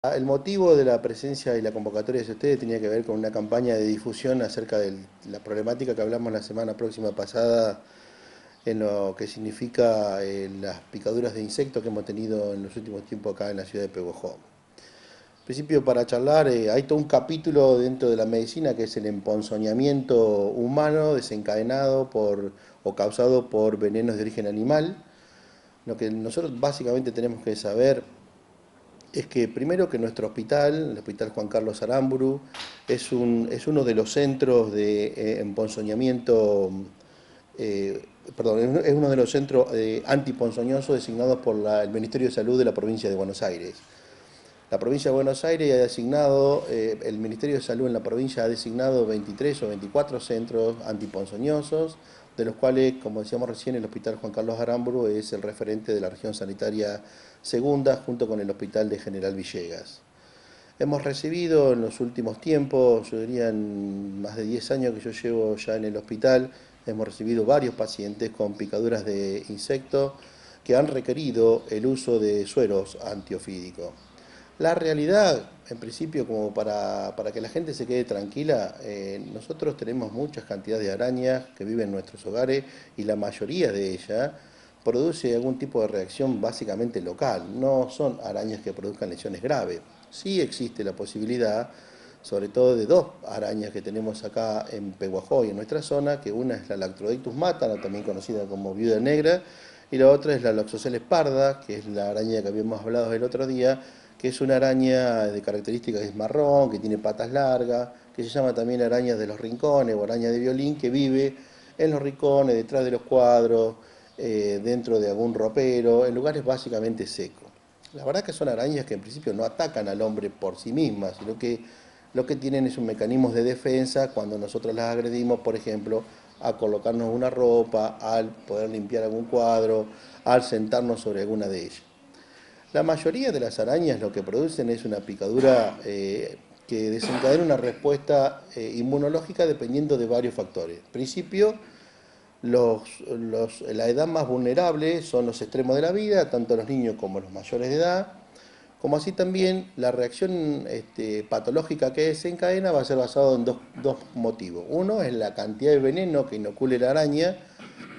El motivo de la presencia y la convocatoria de ustedes tenía que ver con una campaña de difusión acerca de la problemática que hablamos la semana próxima pasada en lo que significa las picaduras de insectos que hemos tenido en los últimos tiempos acá en la ciudad de Pehuajó. En principio, para charlar, hay todo un capítulo dentro de la medicina que es el emponzoñamiento humano desencadenado por o causado por venenos de origen animal. Lo que nosotros básicamente tenemos que saber es que primero que nuestro hospital, el Hospital Juan Carlos Aramburu, es uno de los centros de emponzoñamiento, eh, perdón, es uno de los centros antiponzoñosos designados por el Ministerio de Salud de la provincia de Buenos Aires. La provincia de Buenos Aires ha designado, el Ministerio de Salud en la provincia ha designado 23 o 24 centros antiponzoñosos, de los cuales, como decíamos recién, el Hospital Juan Carlos Aramburu es el referente de la región sanitaria segunda, junto con el Hospital de General Villegas. Hemos recibido en los últimos tiempos, yo diría en más de 10 años que yo llevo ya en el hospital, hemos recibido varios pacientes con picaduras de insectos que han requerido el uso de sueros antiofídicos. La realidad, en principio, como para que la gente se quede tranquila, nosotros tenemos muchas cantidades de arañas que viven en nuestros hogares y la mayoría de ellas produce algún tipo de reacción básicamente local. No son arañas que produzcan lesiones graves. Sí existe la posibilidad, sobre todo de dos arañas que tenemos acá en Pehuajó y en nuestra zona, que una es la Lactrodictus matana, también conocida como viuda negra, y la otra es la Loxosceles parda, que es la araña que habíamos hablado el otro día, que es una araña de características es marrón, que tiene patas largas, que se llama también araña de los rincones o araña de violín, que vive en los rincones, detrás de los cuadros, dentro de algún ropero, en lugares básicamente secos. La verdad que son arañas que en principio no atacan al hombre por sí mismas, sino que lo que tienen es un mecanismo de defensa cuando nosotros las agredimos, por ejemplo, a colocarnos una ropa, al poder limpiar algún cuadro, al sentarnos sobre alguna de ellas. La mayoría de las arañas lo que producen es una picadura que desencadena una respuesta inmunológica dependiendo de varios factores. En principio, la edad más vulnerable son los extremos de la vida, tanto los niños como los mayores de edad, como así también la reacción patológica que desencadena va a ser basado en dos motivos. Uno es la cantidad de veneno que inocule la araña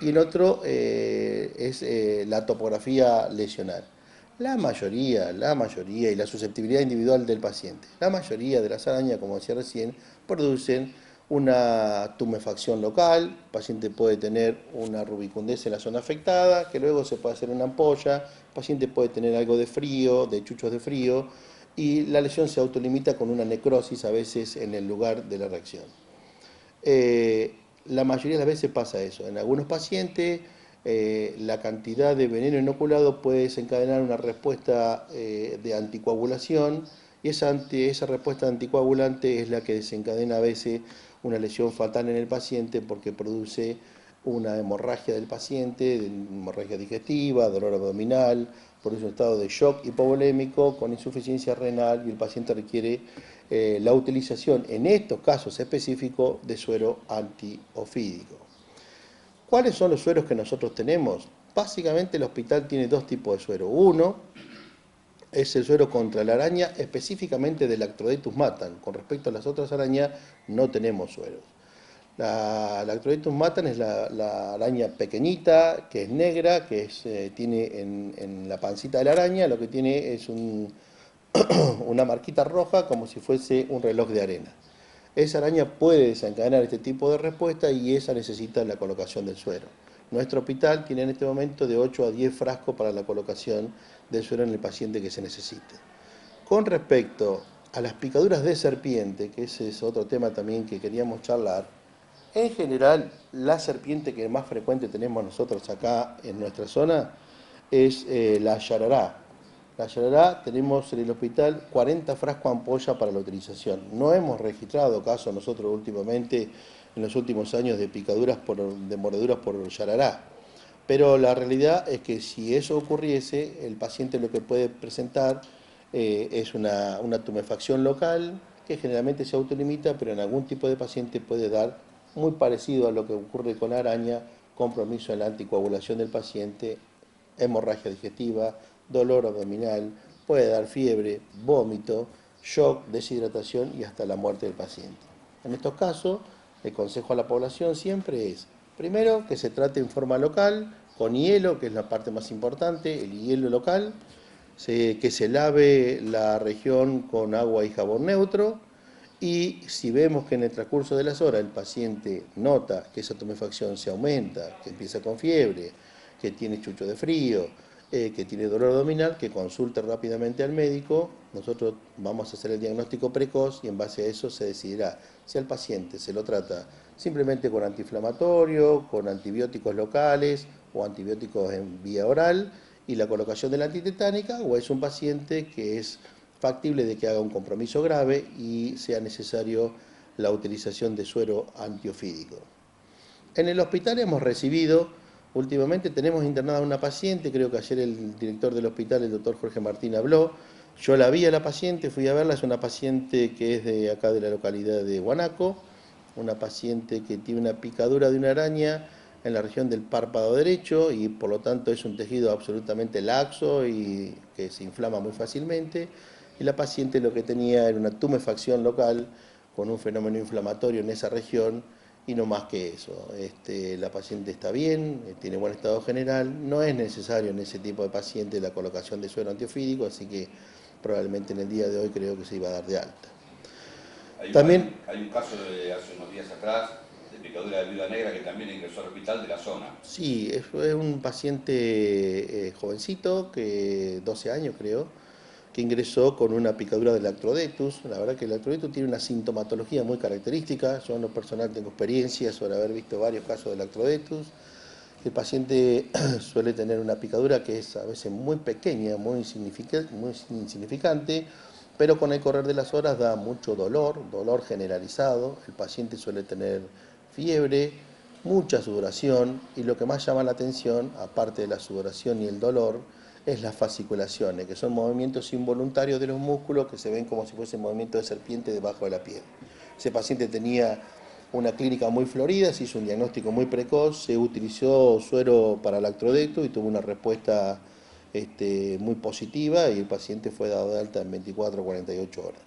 y el otro es la topografía lesional. La mayoría y la susceptibilidad individual del paciente. La mayoría de las arañas, como decía recién, producen una tumefacción local, el paciente puede tener una rubicundez en la zona afectada, que luego se puede hacer una ampolla, el paciente puede tener algo de frío, de chuchos de frío, y la lesión se autolimita con una necrosis a veces en el lugar de la reacción. La mayoría de las veces pasa eso. En algunos pacientes la cantidad de veneno inoculado puede desencadenar una respuesta de anticoagulación y esa respuesta anticoagulante es la que desencadena a veces una lesión fatal en el paciente porque produce una hemorragia del paciente, hemorragia digestiva, dolor abdominal, produce un estado de shock hipovolémico con insuficiencia renal y el paciente requiere la utilización, en estos casos específicos, de suero antiofídico. ¿Cuáles son los sueros que nosotros tenemos? Básicamente el hospital tiene dos tipos de suero. Uno es el suero contra la araña, específicamente del Lactrodectus matan. Con respecto a las otras arañas, no tenemos sueros. La Lactrodectus matan es la araña pequeñita, que es negra, que tiene en la pancita de la araña, lo que tiene es una marquita roja como si fuese un reloj de arena. Esa araña puede desencadenar este tipo de respuesta y esa necesita la colocación del suero. Nuestro hospital tiene en este momento de 8 a 10 frascos para la colocación del suero en el paciente que se necesite. Con respecto a las picaduras de serpiente, que ese es otro tema también que queríamos charlar, en general la serpiente que más frecuente tenemos nosotros acá en nuestra zona es la yarará. La yarará tenemos en el hospital 40 frascos ampolla para la utilización. No hemos registrado casos nosotros últimamente, en los últimos años, de picaduras, de mordeduras por yarará. Pero la realidad es que si eso ocurriese, el paciente lo que puede presentar es una tumefacción local, que generalmente se autolimita, pero en algún tipo de paciente puede dar muy parecido a lo que ocurre con la araña, compromiso en la anticoagulación del paciente, hemorragia digestiva, dolor abdominal, puede dar fiebre, vómito, shock, deshidratación y hasta la muerte del paciente. En estos casos, el consejo a la población siempre es, primero, que se trate en forma local, con hielo, que es la parte más importante, el hielo local, que se lave la región con agua y jabón neutro, y si vemos que en el transcurso de las horas el paciente nota que esa tumefacción se aumenta, que empieza con fiebre, que tiene chucho de frío, que tiene dolor abdominal, que consulte rápidamente al médico. Nosotros vamos a hacer el diagnóstico precoz y en base a eso se decidirá si al paciente se lo trata simplemente con antiinflamatorio, con antibióticos locales o antibióticos en vía oral y la colocación de la antitetánica, o es un paciente que es factible de que haga un compromiso grave y sea necesario la utilización de suero antiofídico. En el hospital hemos recibido, últimamente tenemos internada una paciente, creo que ayer el director del hospital, el doctor Jorge Martín, habló. Yo la vi a la paciente, fui a verla, es una paciente que es de acá de la localidad de Huanaco, una paciente que tiene una picadura de una araña en la región del párpado derecho y por lo tanto es un tejido absolutamente laxo y que se inflama muy fácilmente. Y la paciente lo que tenía era una tumefacción local con un fenómeno inflamatorio en esa región y no más que eso. La paciente está bien, tiene buen estado general, no es necesario en ese tipo de paciente la colocación de suero antiofídico, así que probablemente en el día de hoy creo que se iba a dar de alta. También Hay un caso de hace unos días atrás de picadura de viuda negra que también ingresó al hospital de la zona. sí, es un paciente jovencito, que 12 años creo, que ingresó con una picadura del Lactrodetus. La verdad que el Lactrodetus tiene una sintomatología muy característica. Yo en lo personal tengo experiencia sobre haber visto varios casos de Lactrodetus. El paciente suele tener una picadura que es a veces muy pequeña, muy insignificante, pero con el correr de las horas da mucho dolor generalizado. El paciente suele tener fiebre, mucha sudoración y lo que más llama la atención, aparte de la sudoración y el dolor, es las fasciculaciones, que son movimientos involuntarios de los músculos que se ven como si fuese movimiento de serpiente debajo de la piel. Ese paciente tenía una clínica muy florida, se hizo un diagnóstico muy precoz, se utilizó suero para Lactrodecto y tuvo una respuesta muy positiva y el paciente fue dado de alta en 24 o 48 horas.